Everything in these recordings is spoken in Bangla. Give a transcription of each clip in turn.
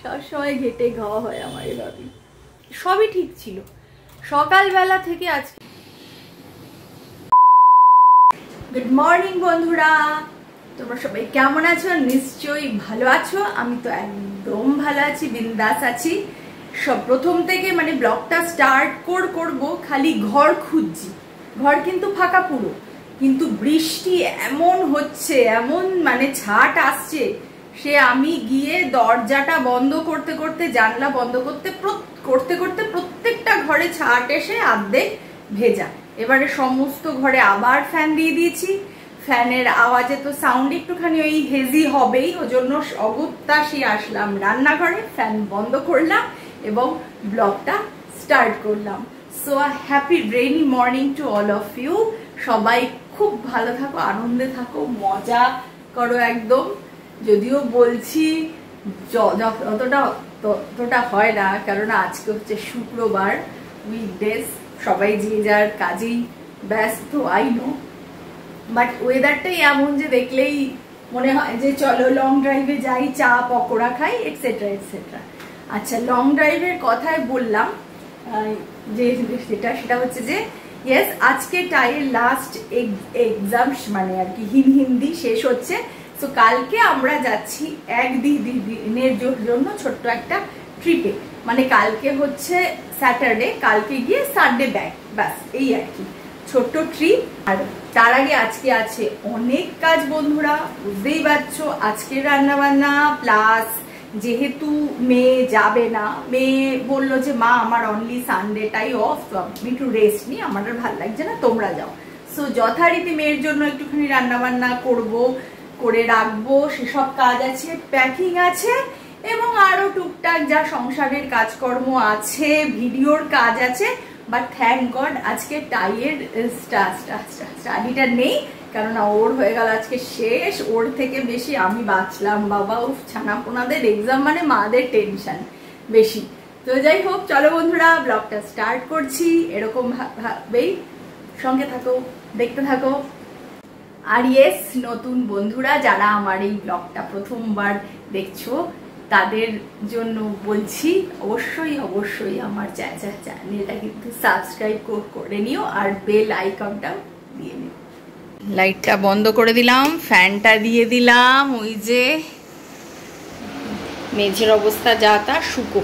সবসময় ঘেটে খাওয়া হয় আমার এভাবে। সবই ঠিক ছিল সকালবেলা থেকে। আজকে গুড মর্নিং বন্ধুরা, তোমরা সবাই কেমন আছো? নিশ্চয়ই ভালো আছো। আমি তো একদম ভালো আছি, বিন্দাস আছি। সব প্রথম থেকে মানে ব্লগটা স্টার্ট করব খালি ঘর খুঁজছি। ঘর কিন্তু ফাঁকা পুরো, কিন্তু বৃষ্টি এমন হচ্ছে, এমন মানে ছাট আসছে, সে আমি গিয়ে দরজাটা বন্ধ করতে করতে, জানলা বন্ধ করতে করতে প্রত্যেকটা ঘরে ছাট এসে অর্ধেক ভেজা। এবারে সমস্ত ঘরে আবার ফ্যান দিয়ে দিয়েছি। ফ্যানের আওয়াজে তো সাউন্ড একটুখানি ওই হেজি হবেই, ওই জন্য অগত্যাশী আসলাম রান্নাঘরে, ফ্যান বন্ধ করলাম এবং ব্লগটা স্টার্ট করলাম। So happy rainy morning to all of you. সবাই খুব ভালো থাকো, আনন্দে থাকো, মজা করো একদম। যদিও বলছি ততটা হয় না, কারণ আজকে হচ্ছে শুক্রবার, উইকডেজ, সবাই যে যার কাজেই ব্যস্ত, আই নো। বাট ওয়েদারটাই এমন যে দেখলেই মনে হয় যে চলো লং ড্রাইভে যাই, চা পকোড়া খাই, এটসেট্রা এটসেট্রা। আচ্ছা, লং ড্রাইভের কথায় বললাম যে সেটা হচ্ছে যে ইয়েস, আজকে টাইয়ের লাস্ট এক্সাম মানে আর কি হিন্দি শেষ হচ্ছে। তো কালকে আমরা যাচ্ছি দিনের জন্য ছোট্ট একটা ট্রিপে। মানে কালকে হচ্ছে স্যাটারডে, কালকে গিয়ে সানডে ব্যাক, ব্যাস এই আর কি ছোট্ট ট্রিপ। আর তার আগে আজকে আছে অনেক কাজ বন্ধুরা, বুঝতেই পারছো। আজকে রান্না বান্না প্লাস যেহেতু মেয়ে যাবে না, মেয়ে বললো যে মা আমার অনলি সানডেটাই অফ, তো আমি একটু রেস্ট নিই, আমার আর ভালো লাগছে না, তোমরা যাও। সো যথারীতি মেয়ের জন্য একটুখানি রান্না বান্না করে রাখবো, সেসব কাজ আছে, প্যাকিং আছে এবং আরো টুকটাক যা সংসারের কাজকর্ম আছে, ভিডিওর কাজ আছে। বাট থ্যাংক গড আজকে টাইয়ের স্টাডিটা নেই, কেননা ওর হয়ে গেল আজকে শেষ। ওর থেকে বেশি আমি বাঁচলাম বাবা। ও ছানাপোনাদের এক্সাম মানে মাদের টেনশন বেশি। তো যাই হোক, চলো বন্ধুরা ব্লগটা স্টার্ট করছি। এরকম ভাবেই সঙ্গে থাকো, দেখতে থাকো। আর ইয়েস, নতুন বন্ধুরা যারা আমার এই ব্লগটা প্রথমবার দেখছো, তাদের জন্য বলছি অবশ্যই আমার চ্যানেলটা কিন্তু সাবস্ক্রাইব করে নিও আর বেল আইকনটাও দিয়ে নিও। লাইটটা বন্ধ করে দিলাম, ফ্যানটা দিয়ে দিলাম। ওই যে মেঝের অবস্থা যা তা শুকো,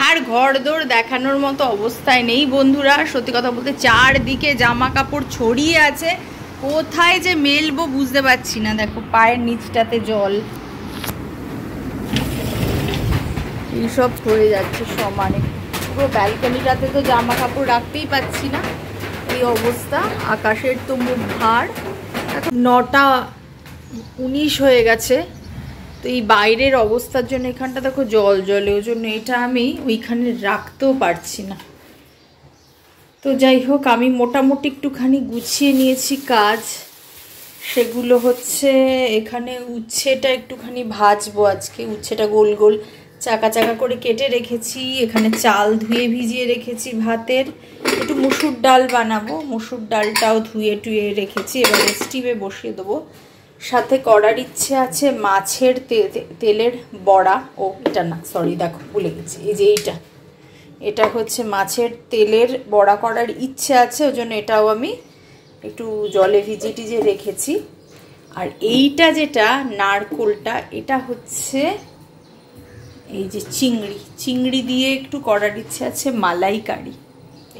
আর ঘর দোর দেখানোর মতো অবস্থায় নেই বন্ধুরা। সত্যি কথা বলতে চারদিকে জামা কাপড় ছড়িয়ে আছে, কোথায় যে মেলবো বুঝতে পারছি না। দেখো পায়ের নিচটাতে জল, এইসব হয়ে যাচ্ছে সমানে। পুরো ব্যালকনিটাতে তো জামা কাপড় রাখতেই পাচ্ছি না, এই অবস্থা। আকাশের তো মুখ ভার। 9:19 হয়ে গেছে। তো এই বাইরের অবস্থার জন্য এখানটা দেখো জল জলে, ওই জন্য এটা আমি ওইখানে রাখতেও পারছি না। তো যাই হোক, আমি মোটামুটি একটুখানি গুছিয়ে নিয়েছি কাজ। সেগুলো হচ্ছে এখানে উচ্ছেটা একটুখানি ভাজবো আজকে। উচ্ছেটা গোল গোল চাকা চাকা করে কেটে রেখেছি। এখানে চাল ধুয়ে ভিজিয়ে রেখেছি ভাতের। একটু মুসুর ডাল বানাবো, মুসুর ডালটাও ধুয়ে টুয়ে রেখেছি, এবার স্টিমে বসিয়ে দেবো। সাথে করার ইচ্ছে আছে মাছের তেলের বড়া। ও এটা না, সরি, দেখো ভুলে গেছি, এই যে এটা হচ্ছে মাছের তেলের বড়া করার ইচ্ছে আছে, ওই জন্য এটাও আমি একটু জলে ভিজিয়ে রেখেছি। আর এইটা যেটা নারকোলটা, এটা হচ্ছে এই যে চিংড়ি দিয়ে একটু করার ইচ্ছে আছে মালাইকারি।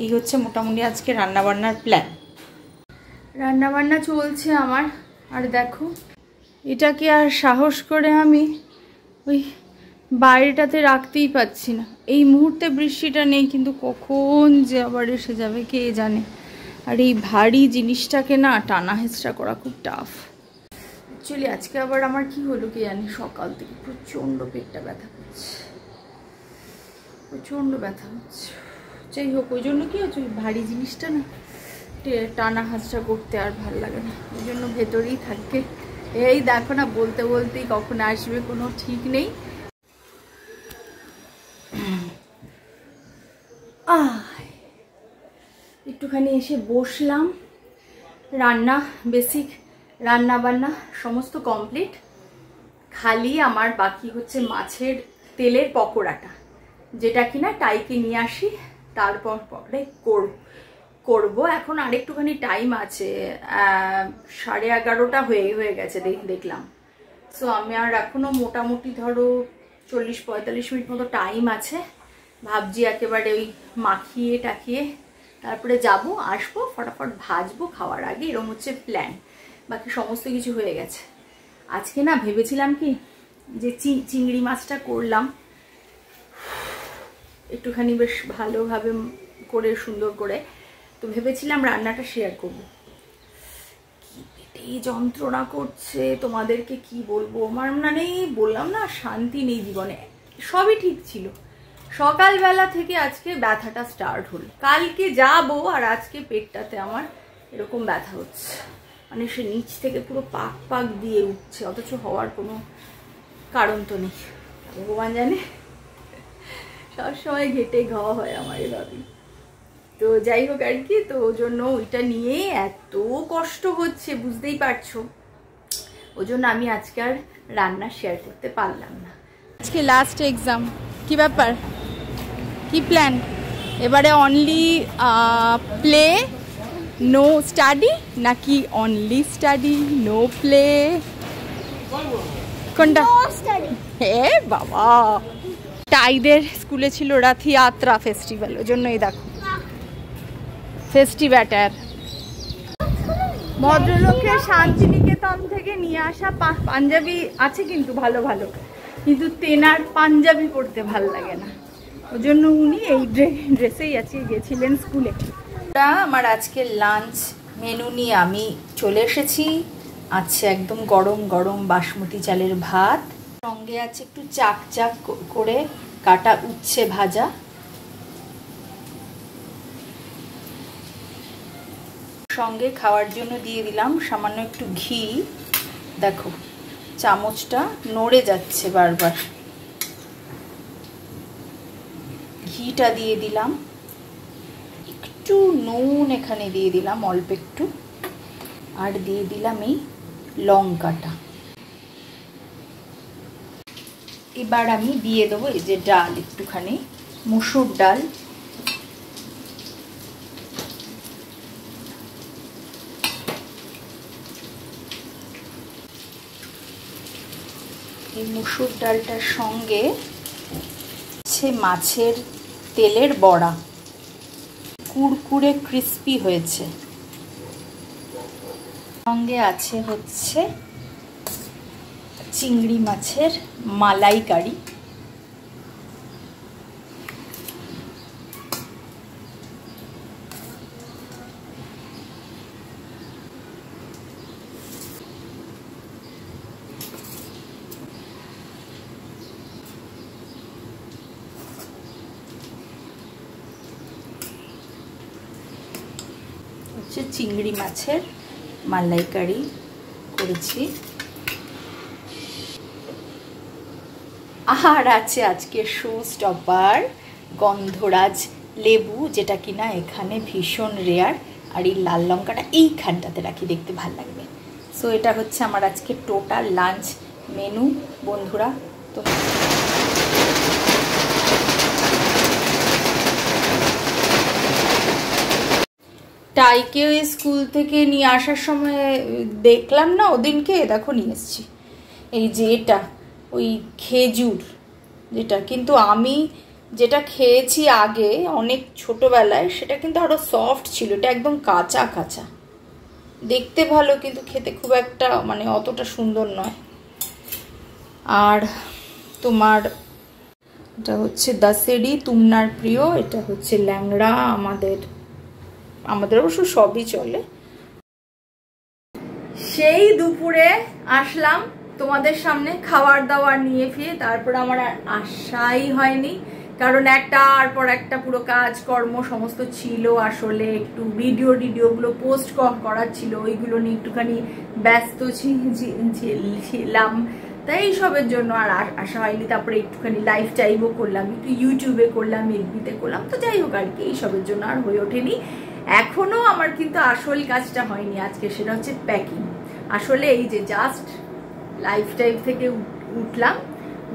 এই হচ্ছে মোটামুটি আজকে রান্নাবান্নার প্ল্যান। রান্নাবান্না চলছে আমার। আর দেখো এটাকে আর সাহস করে আমি ওই বাইরেটাতে রাখতেই পাচ্ছি না। এই মুহূর্তে বৃষ্টিটা নেই, কিন্তু কখন যে আবার এসে যাবে কে জানে। আর এই ভারী জিনিসটাকে না টানা হেঁচড়া করা খুব টাফ। অ্যাকচুয়ালি আজকে আবার আমার কি হলো কি জানি, সকাল থেকে প্রচণ্ড পেটটা ব্যথা করছে, প্রচণ্ড ব্যথা হচ্ছে। যাই হোক, ওই জন্য কি হচ্ছে, ওই ভারী জিনিসটা না টানা হাঁচড়া করতে আর ভালো লাগে না, ওই জন্য ভেতরেই থাকে। এই দেখো না, বলতে বলতেই কখন আসবে কোনো ঠিক নেই। একটুখানি এসে বসলাম। বেসিক রান্না বান্না সমস্ত কমপ্লিট। খালি আমার বাকি হচ্ছে মাছের তেলের পকোড়াটা, যেটা কিনা টাইকে নিয়ে আসি, তারপর পরে করবো। এখন আরেকটুখানি টাইম আছে, 11:30 হয়ে গেছে দেখলাম। সো আমি আর এখনো মোটামুটি ধরো 40-45 মিনিট মতো টাইম আছে। ভাবছি একেবারে ওই মাখিয়ে টাকিয়ে তারপরে আসবো, ফটাফট ভাজবো খাওয়ার আগে, এরকম হচ্ছে প্ল্যান। বাকি সমস্ত কিছু হয়ে গেছে। আজকে না ভেবেছিলাম কি যে চিংড়ি মাছটা করলাম একটুখানি বেশ ভালোভাবে করে, সুন্দর করে, তো ভেবেছিলাম রান্নাটা শেয়ার করবো। কি পেটে যন্ত্রণা করছে তোমাদেরকে কি বলবো, আমার মানে বললাম না শান্তি নেই জীবনে। সবই ঠিক ছিল, সকালবেলা থেকে আজকে ব্যথাটা স্টার্ট হলো। কালকে যাবো আর আজকে পেটটাতে আমার এরকম ব্যথা হচ্ছে, মানে সে নিচ থেকে পুরো পাক দিয়ে উঠছে, অথচ হওয়ার কোনো কারণ তো নেই। ভগবান জানে, সবসময় ঘেটে ঘাওয়া হয় আমার এভাবেই। তো যাই হোক আর কি, তো ওই জন্য ওইটা নিয়ে এত কষ্ট হচ্ছে বুঝতেই পারছো, ওই জন্য আমি আজকে আর রান্না শেয়ার করতে পারলাম না। আজকে লাস্ট এক্সাম, কি ব্যাপার, কি প্ল্যান এবারে? অনলি প্লে নো স্টাডি, নাকি অনলি স্টাডি নো প্লে? কোনটা? হে বাবা, টাইদের স্কুলে ছিল রথযাত্রা ফেস্টিভ্যাল, ওই জন্যই দেখো ফেস্টিভ্যাটার। ভদ্রলোকের শান্তিনিকেতন থেকে নিয়ে আসা পাঞ্জাবি আছে কিন্তু ভালো ভালো, কিন্তু তেনার পাঞ্জাবি পরতে ভালো লাগে না, ওই জন্য উনি এই ড্রেসেই আজকে গেছিলেন স্কুলে। আমার আজকে লাঞ্চ মেনু নিয়ে আমি চলে এসেছি। আছে একদম গরম গরম বাসমতি চালের ভাত, সঙ্গে আছে একটু চাক করে কাটা উচ্ছে ভাজা, সঙ্গে খাওয়ার জন্য দিয়ে দিলাম সামান্য একটু ঘি। দেখো চামচটা নড়ে যাচ্ছে বারবার, ঘিটা দিয়ে দিলাম, একটু নুন এখানে দিয়ে দিলাম অল্প একটু, আর দিয়ে দিলাম এই লঙ্কাটা। এবার আমি দিয়ে দেবো এই যে ডাল, একটুখানি মসুর ডাল, এই মসুর ডালটার সঙ্গে আছে মাছের তেলের বড়া, কুড়কুড়ে ক্রিস্পি হয়েছে, সঙ্গে আছে হচ্ছে চিংড়ি মাছের মালাইকারি। হচ্ছে চিংড়ি মাছের মালাইকারি করেছি, আর আছে আজকে শো স্টপার গন্ধরাজ লেবু, যেটা কিনা এখানে ভীষণ রেয়ার, আর এই লাল লঙ্কাটা এইখানটাতে রাখি, দেখতে ভাল লাগবে। সো এটা হচ্ছে আমার আজকে টোটাল লাঞ্চ মেনু বন্ধুরা। তো টাইকে ওই স্কুল থেকে নিয়ে আসার সময় দেখলাম না ওদিনকে, দেখো নিয়ে এসছি এই যে এটা ওই খেজুর, যেটা কিন্তু আমি যেটা খেয়েছি আগে অনেক ছোটবেলায় সেটা কিন্তু আরো সফট ছিল, এটা একদম কাঁচা কাঁচা, দেখতে ভালো কিন্তু খেতে খুব একটা মানে অতটা সুন্দর নয়। আর তোমার এটা হচ্ছে দাসেরি, তুমনার প্রিয়, এটা হচ্ছে ল্যাংড়া, আমাদের অবশ্য সবই চলে। সেই দুপুরে আসলাম তোমাদের সামনে খাবার দাবার নিয়ে ফিরে, তারপর আমার আর আশাই হয়নি, কারণ একটার পর একটা পুরো কাজকর্ম সমস্ত ছিল, আসলে একটু ভিডিওগুলো পোস্ট করার ছিল, ওইগুলো নিয়ে একটুখানি ব্যস্ত ছিলাম, তাই এইসবের জন্য আর আসা হয়নি। তারপরে একটুখানি লাইভ টাইপও করলাম, একটু ইউটিউবে করলাম, এফবিতে করলাম, তো যাই হোক আর কি এইসবের জন্য আর হয়ে ওঠেনি। এখনো আমার কিন্তু আসল কাজটা হয়নি আজকে, সেটা হচ্ছে প্যাকিং। আসলে এই যে জাস্ট লাইফ টাইপ থেকে উঠলাম,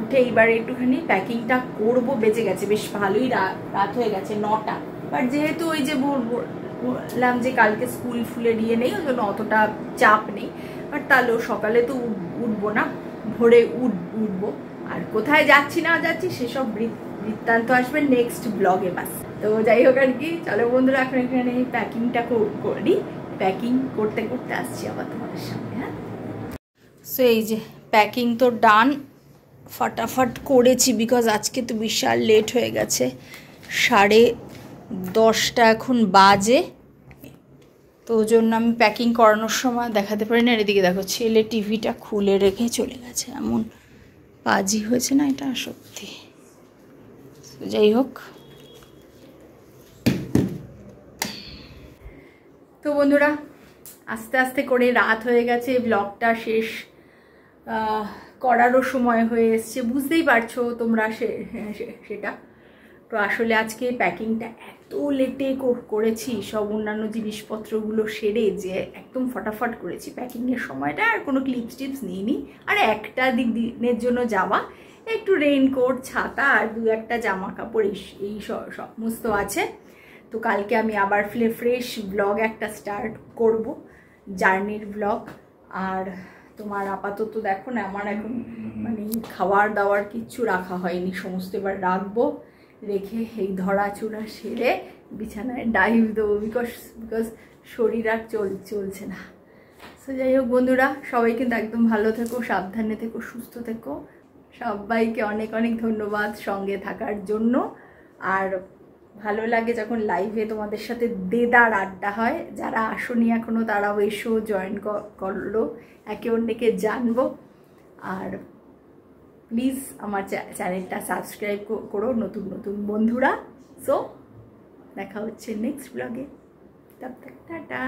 উঠে এইবার একটুখানি প্যাকিংটা করব। বেজে গেছে বেশ ভালোই রাত হয়ে গেছে 9টা। বাট যেহেতু ওই যে বললাম যে কালকে স্কুল ফুলের ইয়ে নেই, ওই জন্য অতটা চাপ নেই। বাট তাহলেও সকালে তো উঠবো না, ভোরে উঠবো। আর কোথায় যাচ্ছি না যাচ্ছি সেসব বৃত্তান্ত আসবে নেক্সট ব্লগে। বাস তো যাই হোক আর কি, চলো বন্ধুরা এখন এখানে প্যাকিংটা করি। প্যাকিং করতে করতে আসছি আবার তোমাদের সামনে। হ্যাঁ, সো এই যে প্যাকিং তো ডান, ফটাফট করেছি বিকজ আজকে তো বিশাল লেট হয়ে গেছে। 10:30 এখন বাজে, তো ওই জন্য আমি প্যাকিং করানোর সময় দেখাতে পারি না। এদিকে দেখো ছেলে টিভিটা খুলে রেখে চলে গেছে, এমন পাজি হয়েছে না এটা সত্যি। যাই হোক, তো বন্ধুরা আস্তে আস্তে করে রাত হয়ে গেছে, ব্লগটা শেষ করারও সময় হয়ে এসছে, বুঝতেই পারছো তোমরা সেটা। তো আসলে আজকে প্যাকিংটা এত লেটে করেছি, সব অন্যান্য জিনিসপত্রগুলো সেরে যে একদম ফটাফট করেছি প্যাকিংয়ের সময়টা, আর কোনো ক্লিপস টিপস নিইনি। আর একটা দিনের জন্য যাওয়া, একটু রেইনকোট, ছাতা আর 2-1টা জামা কাপড় এই সমস্ত আছে। তো কালকে আমি আবার ফ্রেশ ব্লগ একটা স্টার্ট করব, জার্নির ব্লগ। আর তোমার আপাতত দেখো না, আমার এখন মানে খাবার দাবার কিচ্ছু রাখা হয়নি, সমস্ত এবার রাখবো। রেখে এই ধরাচুরা সেরে বিছানায় ডাইভ দেবো, বিকজ শরীর আর চলছে না। সো যাই হোক বন্ধুরা, সবাই কিন্তু একদম ভালো থেকো, সাবধানে থেকো, সুস্থ থেকো। সবাইকে অনেক অনেক ধন্যবাদ সঙ্গে থাকার জন্য। আর ভালো লাগে যখন লাইভে তোমাদের সাথে দেদার আড্ডা হয়। যারা আসনি এখনও তারাও এসো, জয়েন করলো, একে অন্যকে জানবো। আর প্লিজ আমার চ্যানেলটা সাবস্ক্রাইব করো নতুন নতুন বন্ধুরা। সো দেখা হচ্ছে নেক্সট ব্লগে, তব তক টাটা।